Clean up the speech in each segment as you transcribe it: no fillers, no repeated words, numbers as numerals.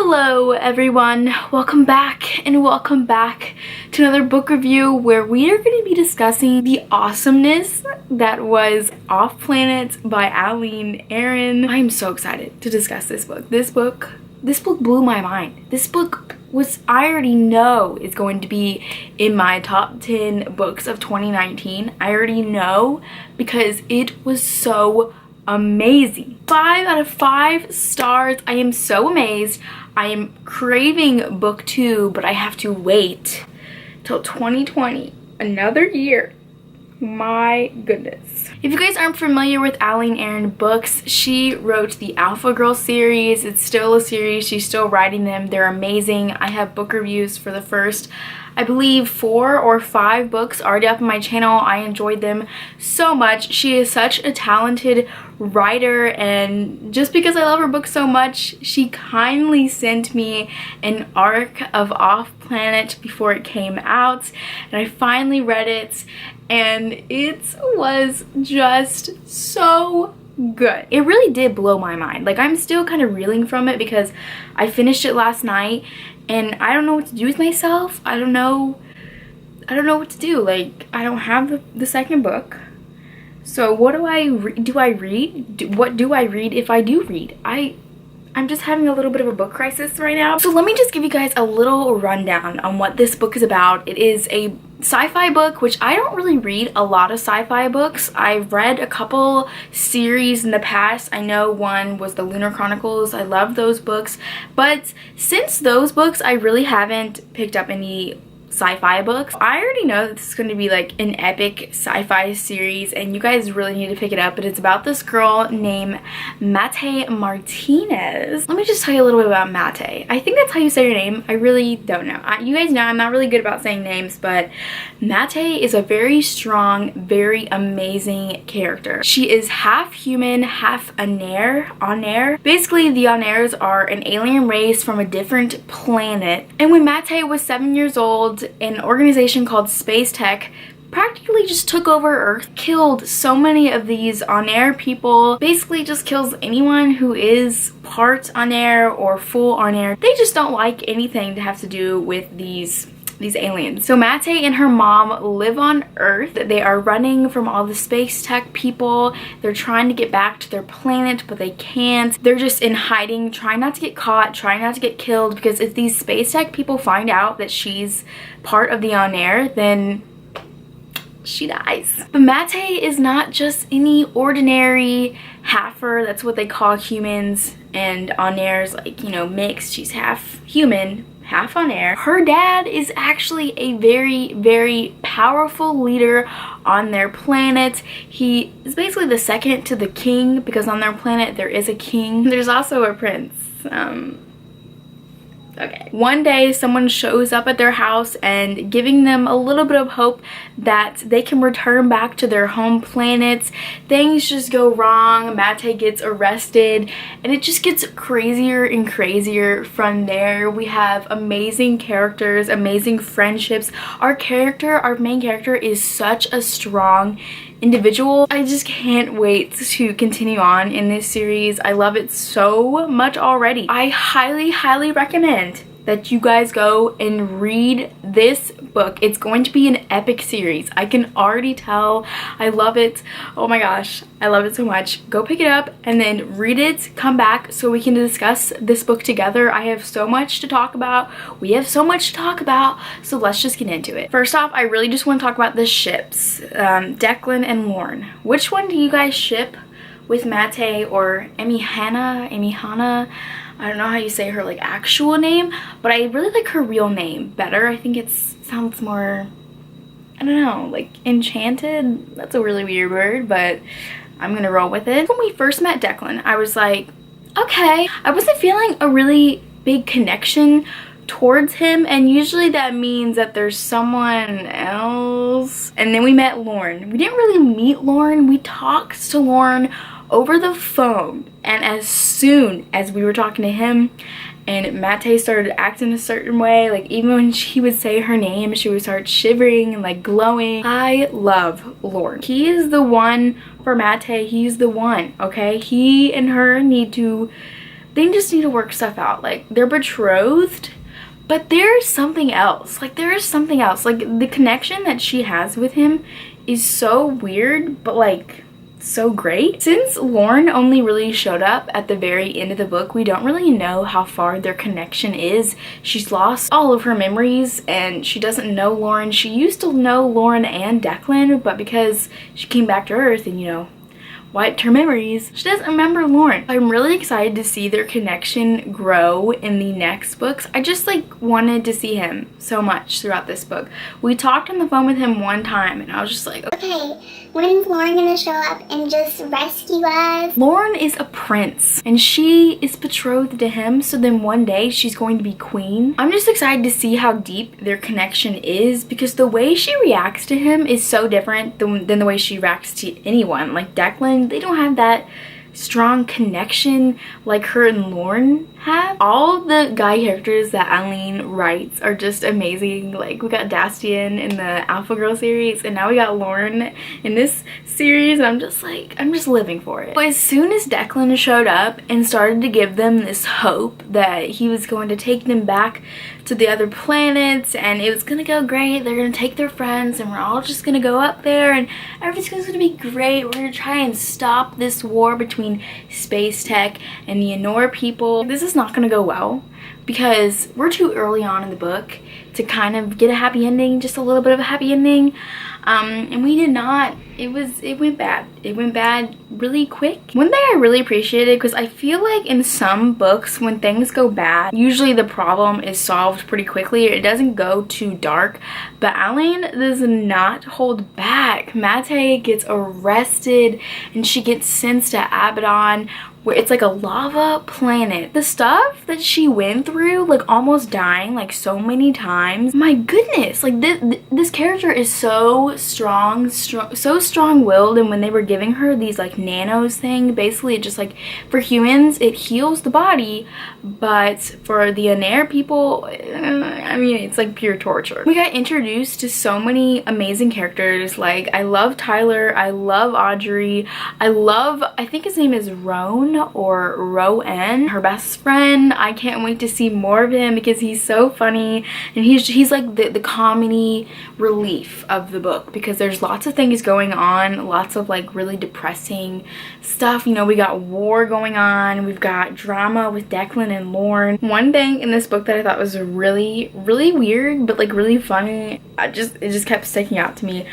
Hello everyone, welcome back to another book review where we are going to be discussing the awesomeness that was Off Planet by Aileen Erin. I am so excited to discuss this book. This book blew my mind. This book I already know is going to be in my top 10 books of 2019. I already know because it was so amazing. 5 out of 5 stars. I am so amazed. I am craving book 2, but I have to wait till 2020, another year. My goodness. If you guys aren't familiar with Aileen Erin books, she wrote the Alpha Girl series. It's still a series. She's still writing them. They're amazing. I have book reviews for the first, I believe, 4 or 5 books already up on my channel. I enjoyed them so much. She is such a talented writer, and just because I love her book so much, she kindly sent me an arc of Off Planet before it came out, and I finally read it, and it was just so good. It really did blow my mind. Like, I'm still kind of reeling from it because I finished it last night and I don't know what to do with myself. I don't know what to do. Like, I don't have the second book. So what do I read? What do I read if I do read? I'm just having a little bit of a book crisis right now. So let me just give you guys a little rundown on what this book is about. It is a sci-fi book, which I don't really read a lot of sci-fi books. I've read a couple series in the past. I know one was the Lunar Chronicles. I love those books. But since those books, I really haven't picked up any sci-fi books. I already know that this is going to be like an epic sci-fi series and you guys really need to pick it up, but it's about this girl named Mate Martinez. Let me just tell you a little bit about Mate. I think that's how you say your name. I really don't know. You guys know I'm not really good about saying names, but Mate is a very strong, very amazing character. She is half human, half Onair. Basically, the Onairs are an alien race from a different planet, and when Mate was 7 years old, an organization called Space Tech practically just took over Earth, killed so many of these Onair people, basically just kills anyone who is part Onair or full Onair. They just don't like anything to have to do with these aliens. So Mate and her mom live on Earth. They are running from all the Space Tech people. They're trying to get back to their planet, but they can't. They're just in hiding, trying not to get caught, trying not to get killed, because if these Space Tech people find out that she's part of the Onair, then she dies. But Mate is not just any ordinary halfer. That's what they call humans and Onairs, like, you know, mixed. She's half human, half Onair. Her dad is actually a very, very powerful leader on their planet. He is basically the second to the king, because on their planet there is a king. There's also a prince. Okay. One day someone shows up at their house and giving them a little bit of hope that they can return back to their home planet. Things just go wrong. Mate gets arrested and it just gets crazier and crazier from there. We have amazing characters, amazing friendships. Our main character is such a strong individual. I just can't wait to continue on in this series. I love it so much already. I highly recommend that you guys go and read this book. It's going to be an epic series. I can already tell. I love it. Oh my gosh, I love it so much. Go pick it up and then read it. Come back so we can discuss this book together. I have so much to talk about. We have so much to talk about, so let's just get into it. First off, I really just want to talk about the ships. Declan and Lauren. Which one do you guys ship with Mate or Hannah? I don't know how you say her like actual name, but I really like her real name better. I think it sounds more, I don't know, like enchanted. That's a really weird word, but I'm gonna roll with it. When we first met Declan, I was like, okay. I wasn't feeling a really big connection towards him, and usually that means that there's someone else. And then we met Lauren. We didn't really meet Lauren. We talked to Lauren over the phone, and as soon as we were talking to him and Mate started acting a certain way, like even when she would say her name, she would start shivering and like glowing. I love Lauren. He is the one for Mate. He's the one, okay? He and her need to they just need to work stuff out. Like, they're betrothed, but there's something else. Like, there is something else. Like, the connection that she has with him is so weird, but like so great. Since Lauren only really showed up at the very end of the book, we don't really know how far their connection is. She's lost all of her memories and she doesn't know Lauren. She used to know Lauren and Declan, but because she came back to Earth and, you know, wiped her memories, she doesn't remember Lauren. I'm really excited to see their connection grow in the next books. I just like wanted to see him so much throughout this book. We talked on the phone with him one time and I was just like, okay, when's Lauren gonna show up and just rescue us? Lauren is a prince and she is betrothed to him, so then one day she's going to be queen. I'm just excited to see how deep their connection is, because the way she reacts to him is so different than the way she reacts to anyone. Like Declan, they don't have that strong connection like her and Lauren have. All the guy characters that Aileen writes are just amazing. Like, we got Dastian in the Alpha Girl series and now we got Lauren in this series, and I'm just like, I'm just living for it. But as soon as Declan showed up and started to give them this hope that he was going to take them back to the other planets and it was gonna go great, they're gonna take their friends and we're all just gonna go up there and everything's gonna be great, we're gonna try and stop this war between space tech and the Anor people, this is not gonna go well, because we're too early on in the book to kind of get a happy ending, just a little bit of a happy ending. And we did not. It went bad. It went bad really quick. One thing I really appreciated, because I feel like in some books when things go bad, usually the problem is solved pretty quickly. It doesn't go too dark, but Aileen does not hold back. Mate gets arrested and she gets sent to Abaddon, where it's like a lava planet. The stuff that she went through, like almost dying like so many times, my goodness, like this character is so so strong-willed. And when they were giving her these like nanos thing, basically it just like, for humans it heals the body, but for the Anor people, I mean, it's like pure torture. We got introduced to so many amazing characters. Like, I love Tyler, I love Audrey, I think his name is Roan or Rowan, her best friend. I can't wait to see more of him because he's so funny, and he's like the comedy relief of the book, because there's lots of things going on, lots of like really depressing stuff. You know, we got war going on, we've got drama with Declan and Lauren. One thing in this book that I thought was really weird but like really funny, it just kept sticking out to me.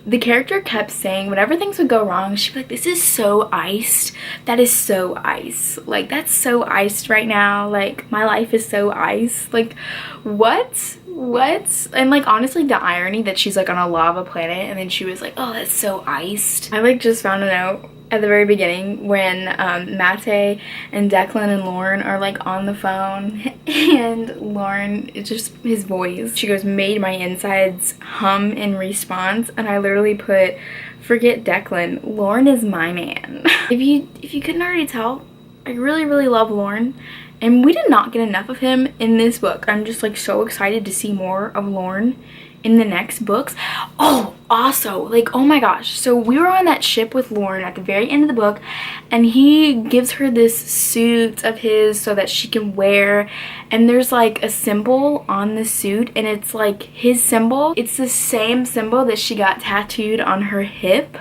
The character kept saying whenever things would go wrong, she'd be like, this is so iced. That is so ice. Like, that's so iced right now. Like, my life is so iced. Like, what? And like, honestly, the irony that she's like on a lava planet and then she was like, oh, that's so iced. I like just found it out at the very beginning when Mate and Declan and Lauren are like on the phone, and Lauren, it's just his voice, she goes, made my insides hum in response, and I literally put, forget Declan, Lauren is my man. If you couldn't already tell, I really love Lauren, and we did not get enough of him in this book. I'm just like so excited to see more of Lauren in the next books. Oh, also, like, oh my gosh, so we were on that ship with Lauren at the very end of the book, and he gives her this suit of his so that she can wear, and there's like a symbol on the suit, and it's like his symbol. It's the same symbol that she got tattooed on her hip.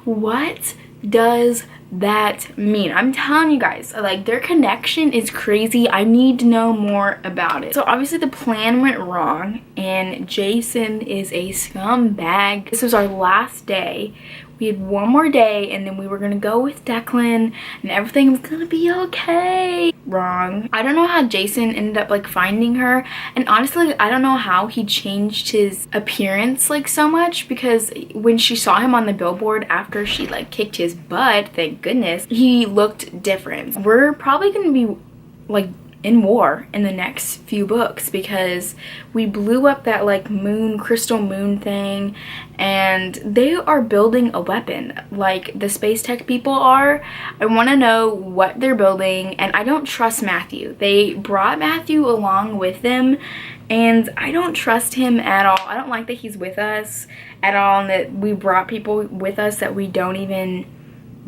What does that mean? I'm telling you guys, like, their connection is crazy. I need to know more about it. So obviously the plan went wrong and Jason is a scumbag. This was our last day. We had one more day and then we were gonna go with Declan and everything was gonna be okay. Wrong. I don't know how Jason ended up like finding her, and honestly I don't know how he changed his appearance like so much, because when she saw him on the billboard after she like kicked his butt, thank goodness, he looked different. We're probably gonna be like in war in the next few books because we blew up that like crystal moon thing, and they are building a weapon like the space tech people are. I want to know what they're building, and I don't trust Matthew. They brought Matthew along with them and I don't trust him at all. I don't like that he's with us at all and that we brought people with us that we don't even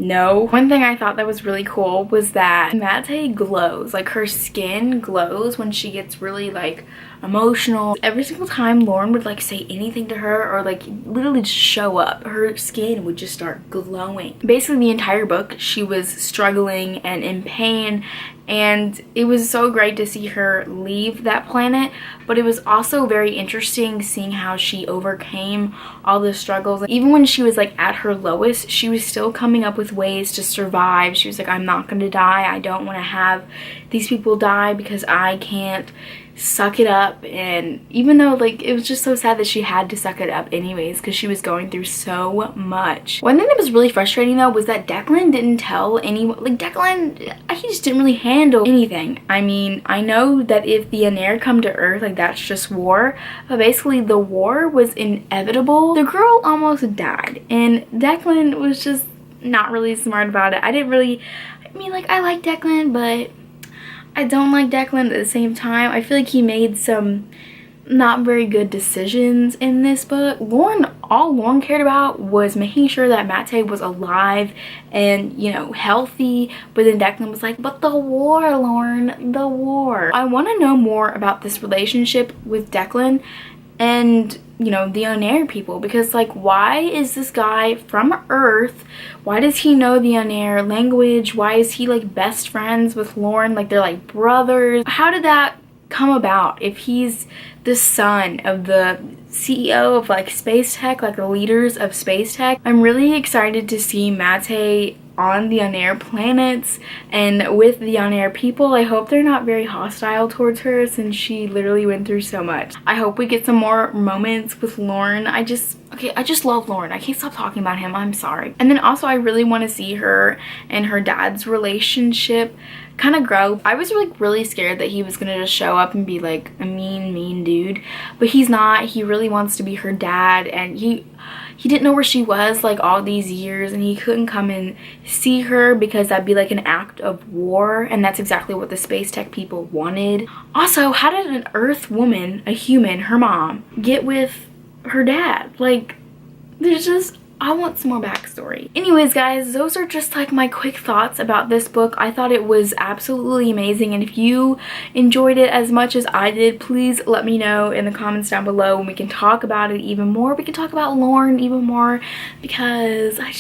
No. One thing I thought that was really cool was that Mate glows. Like, her skin glows when she gets really like emotional. Every single time Lauren would like say anything to her or like literally just show up, her skin would just start glowing. Basically the entire book she was struggling and in pain, and it was so great to see her leave that planet, but it was also very interesting seeing how she overcame all the struggles. Even when she was like at her lowest, she was still coming up with ways to survive. She was like, I'm not going to die. I don't want to have these people die because I can't suck it up. And even though like it was just so sad that she had to suck it up anyways because she was going through so much. One thing that was really frustrating though was that Declan didn't tell anyone. Like, Declan, he just didn't really handle anything. I mean, I know that if the Aner come to Earth, like that's just war, but basically the war was inevitable. The girl almost died and Declan was just not really smart about it. I mean, like, I like Declan, but I don't like Declan at the same time. I feel like he made some not very good decisions in this book. All Lauren cared about was making sure that Mate was alive and, you know, healthy. But then Declan was like, but the war, Lauren, the war. I want to know more about this relationship with Declan and, you know, the Aner people, because like, why is this guy from Earth? Why does he know the Aner language? Why is he like best friends with Lauren? Like, they're like brothers. How did that come about if he's the son of the CEO of like space tech, like the leaders of space tech? I'm really excited to see Mate on the Aner planets and with the Aner people. I hope they're not very hostile towards her since she literally went through so much. I hope we get some more moments with Lauren. I just love Lauren. I can't stop talking about him. I'm sorry. And then also I really want to see her and her dad's relationship kind of grow. I was really scared that he was gonna just show up and be like a mean dude, but he's not. He really wants to be her dad, and he didn't know where she was like all these years, and he couldn't come and see her because that'd be like an act of war, and that's exactly what the space tech people wanted. Also, how did an Earth woman, a human, her mom, get with her dad? Like, there's just, I want some more backstory. Anyways, guys, those are just like my quick thoughts about this book. I thought it was absolutely amazing, and if you enjoyed it as much as I did, please let me know in the comments down below and we can talk about it even more. We can talk about Lauren even more because I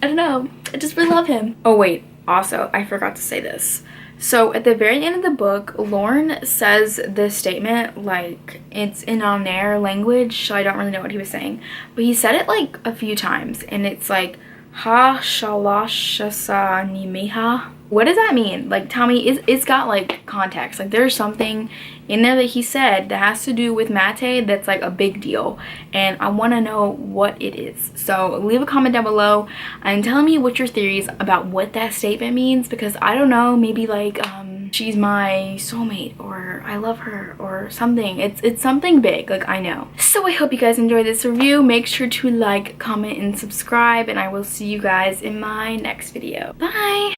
don't know, I just really love him. Oh wait, also I forgot to say this. So at the very end of the book, Lauren says this statement, like it's in Aner language, so I don't really know what he was saying, but he said it like a few times, and it's like ha shalashasa nimeha. What does that mean? Like, tell me. It's got like context. Like, there's something in there that he said that has to do with Mate that's like a big deal, and I want to know what it is. So leave a comment down below and tell me what your theories about what that statement means, because I don't know, maybe like she's my soulmate, or I love her, or something. It's something big, like, I know. So I hope you guys enjoyed this review. Make sure to like, comment, and subscribe, and I will see you guys in my next video. Bye.